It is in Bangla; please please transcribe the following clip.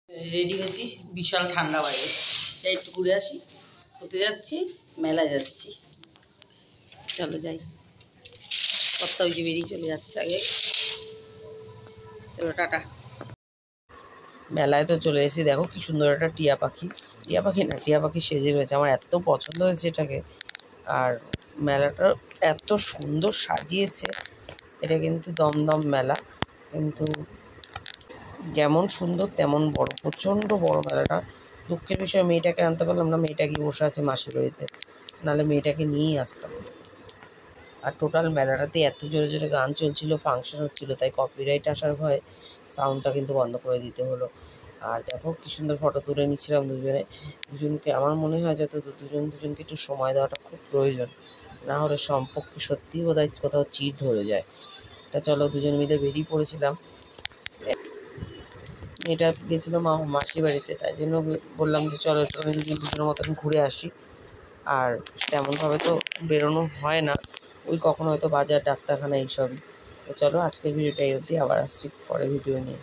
রেডি হয়েছি, বিশাল ঠান্ডা বাইরে, তাই একটু ঘুরে আসি। কোথায় যাচ্ছি? মেলায় যাচ্ছি, চলো যাই। কর্তা ওই যে বেরিয়ে চলে যাচ্ছে আগে, চলো টাটা। মেলায় তো চলে এসেছি, দেখো কি সুন্দর একটা টিয়া পাখি, টিয়া পাখি না টিয়া পাখি সেজে রয়েছে, আমার এত পছন্দ হয়েছে এটাকে। আর মেলাটা এত সুন্দর সাজিয়েছে, এটা কিন্তু দমদম মেলা, কিন্তু যেমন সুন্দর তেমন বড়, প্রচণ্ড বড় মেলাটা। দুঃখের বিষয় মেয়েটাকে আনতে পারলাম না, মেয়েটা গিয়ে বসে আছে মাসির বাড়িতে, নাহলে মেয়েটাকে নিয়েই আসতাম। আর টোটাল মেলাটাতে এত জোরে জোরে গান চলছিল, ফাংশন হচ্ছিল, তাই কপিরাইট আসার ভয়ে সাউন্ডটা কিন্তু বন্ধ করে দিতে হলো। আর দেখো কি সুন্দর ফটো তুলে নিচ্ছিলাম দুজনকে। আমার মনে হয় যাতে দুজনকে একটু সময় দেওয়াটা খুব প্রয়োজন, না হলে সম্পর্কে সত্যিই বোধহয় কোথাও চিড় ধরে যায়। তা চলো দুজন মিলে বেরিয়ে পড়েছিলাম। মেয়েটা গেছিলো মাসির বাড়িতে, তাই জন্য বললাম যে চলো দুজনের মতন ঘুরে আসি। আর তেমনভাবে তো বেরোনো হয় না, ওই কখনো হয়তো বাজার, ডাক্তারখানা, এইসবই। তো চলো আজকের ভিডিওটা এই অবধি, আবার আসছি পরে ভিডিও নিয়ে।